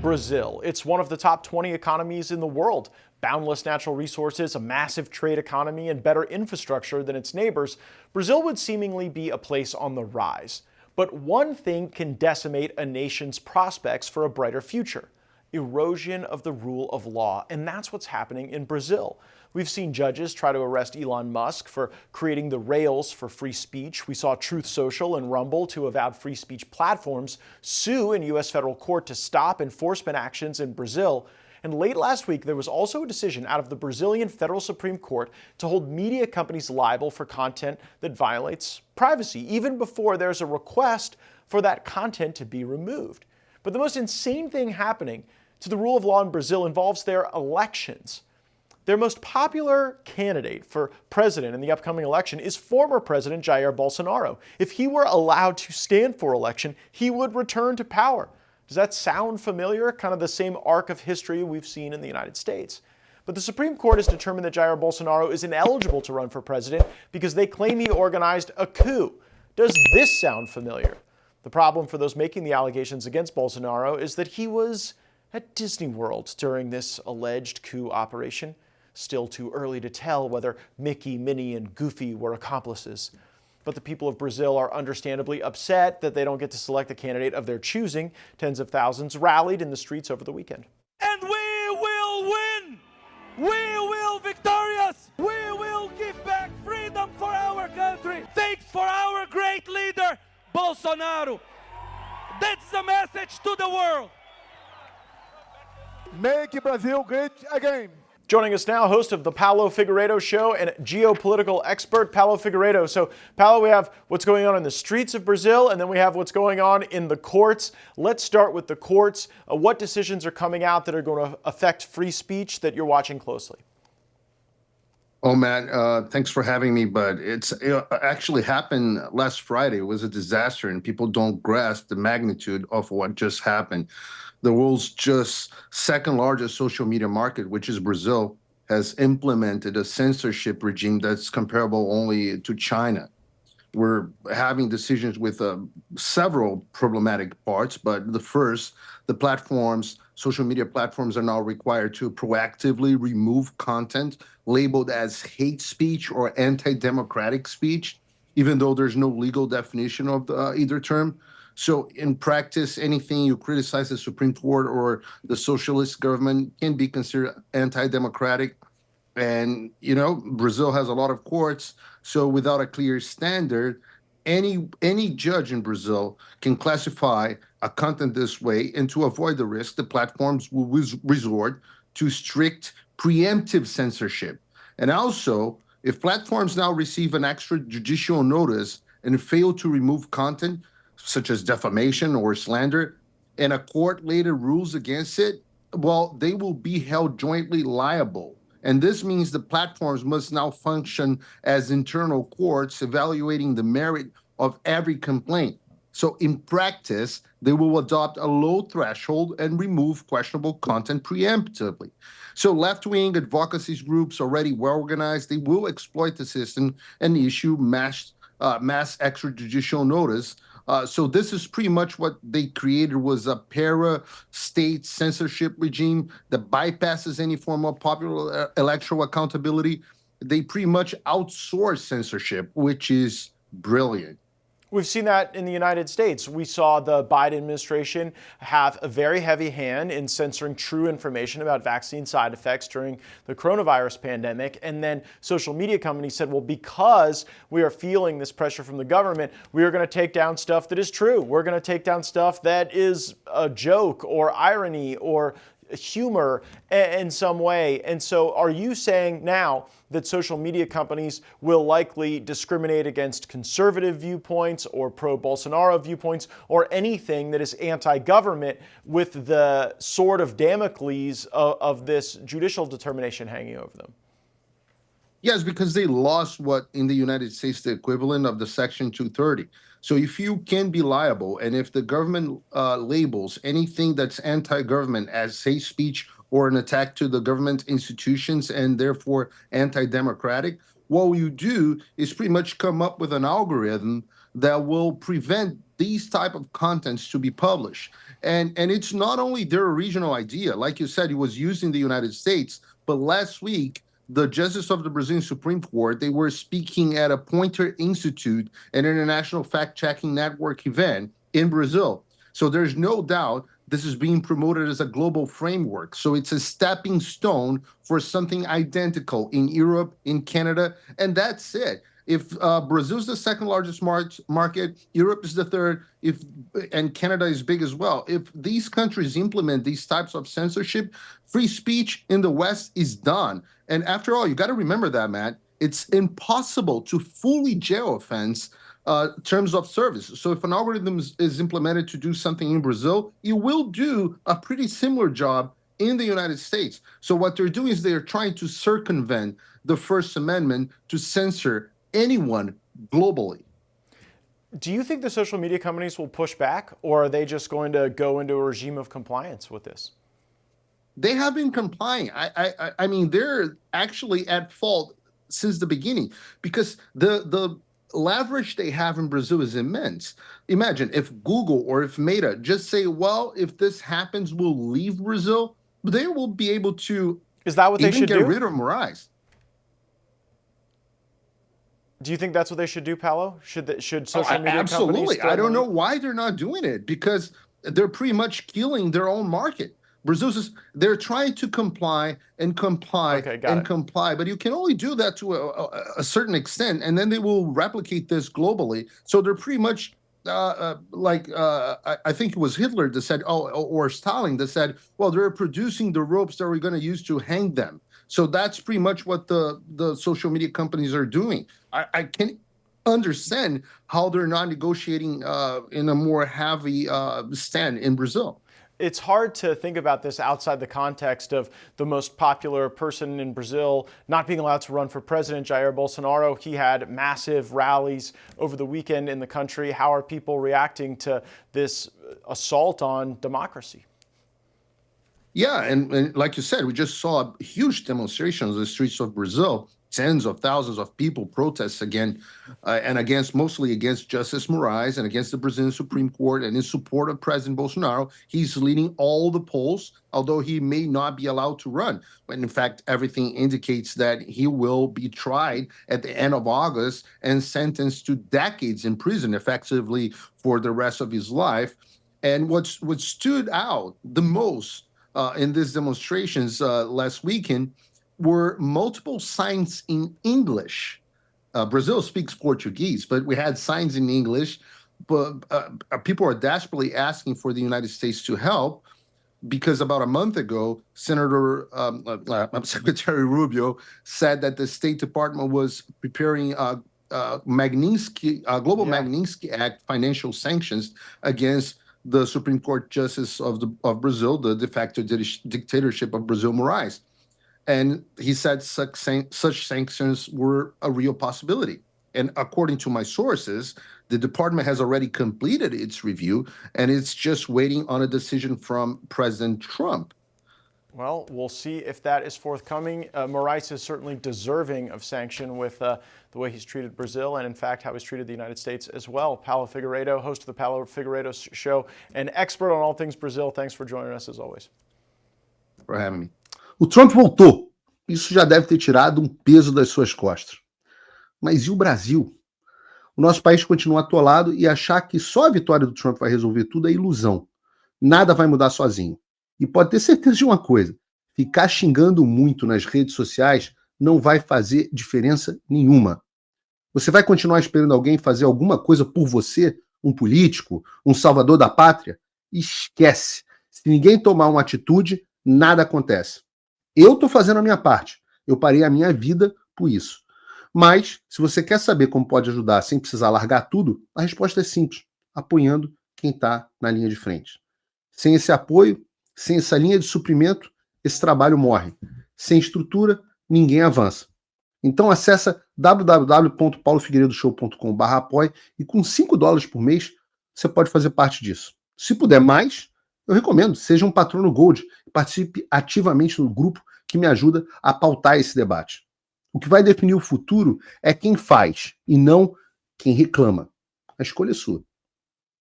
Brazil. It's one of the top 20 economies in the world. Boundless natural resources, a massive trade economy, and better infrastructure than its neighbors, Brazil would seemingly be a place on the rise. But one thing can decimate a nation's prospects for a brighter future: erosion of the rule of law. And that's what's happening in Brazil. We've seen judges try to arrest Elon Musk for creating the rails for free speech. We saw Truth Social and Rumble, two avowed free speech platforms, sue in U.S. federal court to stop enforcement actions in Brazil. And late last week, there was also a decision out of the Brazilian Federal Supreme Court to hold media companies liable for content that violates privacy, even before there's a request for that content to be removed. But the most insane thing happening to the rule of law in Brazil involves their elections. Their most popular candidate for president in the upcoming election is former President Jair Bolsonaro. If he were allowed to stand for election, he would return to power. Does that sound familiar? Kind of the same arc of history we've seen in the United States. But the Supreme Court has determined that Jair Bolsonaro is ineligible to run for president because they claim he organized a coup. Does this sound familiar? The problem for those making the allegations against Bolsonaro is that he was at Disney World during this alleged coup operation. Still too early to tell whether Mickey, Minnie, and Goofy were accomplices. But the people of Brazil are understandably upset that they don't get to select a candidate of their choosing. Tens of thousands rallied in the streets over the weekend. And we will win! We will victorious! We will give back freedom for our country! Thanks for our great leader, Bolsonaro! That's the message to the world! Make Brazil great again! Joining us now, host of the Paulo Figueiredo Show and geopolitical expert, Paulo Figueiredo. So, Paulo, we have what's going on in the streets of Brazil, and then we have what's going on in the courts. Let's start with the courts. What decisions are coming out that are going to affect free speech that you're watching closely? Oh, Matt, thanks for having me. But it actually happened last Friday. It was a disaster, and people don't grasp the magnitude of what just happened. The world's just second largest social media market, which is Brazil, has implemented a censorship regime that's comparable only to China. We're having decisions with several problematic parts, but the platforms, social media platforms are now required to proactively remove content labeled as hate speech or anti-democratic speech, even though there's no legal definition of either term. So in practice, anything you criticize the Supreme Court or the socialist government can be considered anti-democratic. And, you know, Brazil has a lot of courts. So without a clear standard, any judge in Brazil can classify a content this way. And to avoid the risk, the platforms will resort to strict preemptive censorship. And also, if platforms now receive an extrajudicial notice and fail to remove content, such as defamation or slander, and a court later rules against it, well, they will be held jointly liable. And this means the platforms must now function as internal courts evaluating the merit of every complaint. So in practice, they will adopt a low threshold and remove questionable content preemptively. So left-wing advocacy groups already well organized, they will exploit the system and issue mass extrajudicial notice. So this is pretty much what they created, was a para-state censorship regime that bypasses any form of popular electoral accountability. They pretty much outsource censorship, which is brilliant. We've seen that in the United States. We saw the Biden administration have a very heavy hand in censoring true information about vaccine side effects during the coronavirus pandemic. And then social media companies said, well, because we are feeling this pressure from the government, we are going to take down stuff that is true. We're going to take down stuff that is a joke or irony or humor in some way. And so are you saying now that social media companies will likely discriminate against conservative viewpoints or pro-Bolsonaro viewpoints or anything that is anti-government with the sword of Damocles of this judicial determination hanging over them? Yes, because they lost what in the United States the equivalent of the Section 230. So if you can be liable, and if the government labels anything that's anti-government as hate speech or an attack to the government institutions and therefore anti-democratic, what you do is pretty much come up with an algorithm that will prevent these type of contents to be published. And it's not only their original idea, like you said, it was used in the United States, but last week, the Justice of the Brazilian Supreme Court, they were speaking at a Pointer Institute, an international fact-checking network event in Brazil. So there's no doubt this is being promoted as a global framework. So it's a stepping stone for something identical in Europe, in Canada, and that's it. If Brazil's the second largest market, Europe is the third, and Canada is big as well. If these countries implement these types of censorship, free speech in the West is done. And after all, you got to remember that, Matt. It's impossible to fully jail offense terms of service. So if an algorithm is implemented to do something in Brazil, it will do a pretty similar job in the United States. So what they're doing is they're trying to circumvent the First Amendment to censor anyone globally. Do you think the social media companies will push back, or are they just going to go into a regime of compliance with this? They have been complying. I mean, they're actually at fault since the beginning, because the leverage they have in Brazil is immense. Imagine if Google or if Meta just say, well, if this happens, we'll leave Brazil, they will be able to Is that what they should get do? rid of Moraes. Do you think that's what they should do, Paulo? Should social media absolutely. companies? I don't know why they're not doing it, because they're pretty much killing their own market. They're trying to comply and comply and comply, but you can only do that to a certain extent, and then they will replicate this globally. So they're pretty much I think it was Hitler that said, or Stalin that said, well, they're producing the ropes that we're going to use to hang them. So that's pretty much what the social media companies are doing. I can understand how they're not negotiating in a more heavy stand in Brazil. It's hard to think about this outside the context of the most popular person in Brazil not being allowed to run for president, Jair Bolsonaro. He had massive rallies over the weekend in the country. How are people reacting to this assault on democracy? Yeah, and like you said, we just saw a huge demonstration on the streets of Brazil. Tens of thousands of people protest again, and mostly against Justice Moraes and against the Brazilian Supreme Court and in support of President Bolsonaro. He's leading all the polls, although he may not be allowed to run. But in fact, everything indicates that he will be tried at the end of August and sentenced to decades in prison, effectively for the rest of his life. And what stood out the most in these demonstrations last weekend were multiple signs in English. Brazil speaks Portuguese, but we had signs in English. But people are desperately asking for the United States to help, because about a month ago, Secretary Rubio said that the State Department was preparing global Magnitsky Act financial sanctions against the Supreme Court Justice of Brazil, the de facto dictatorship of Brazil, Moraes. And he said such sanctions were a real possibility. And according to my sources, the department has already completed its review, and it's just waiting on a decision from President Trump. Well, we'll see if that is forthcoming. Moraes is certainly deserving of sanction with the way he's treated Brazil and, in fact, how he's treated the United States as well. Paulo Figueiredo, host of the Paulo Figueiredo Show, and expert on all things Brazil. Thanks for joining us, as always. For having me. O Trump voltou. Isso já deve ter tirado um peso das suas costas. Mas e o Brasil? O nosso país continua atolado, e achar que só a vitória do Trump vai resolver tudo é ilusão. Nada vai mudar sozinho. E pode ter certeza de uma coisa: ficar xingando muito nas redes sociais não vai fazer diferença nenhuma. Você vai continuar esperando alguém fazer alguma coisa por você, um político, um salvador da pátria? Esquece. Se ninguém tomar uma atitude, nada acontece. Eu estou fazendo a minha parte. Eu parei a minha vida por isso. Mas, se você quer saber como pode ajudar sem precisar largar tudo, a resposta é simples: apoiando quem está na linha de frente. Sem esse apoio, sem essa linha de suprimento, esse trabalho morre. Sem estrutura, ninguém avança. Então acessa www.paulofigueiredoshow.com/apoie, e com $5 por mês você pode fazer parte disso. Se puder mais, eu recomendo, seja um patrono Gold e participe ativamente no grupo que me ajuda a pautar esse debate. O que vai definir o futuro é quem faz e não quem reclama. A escolha é sua.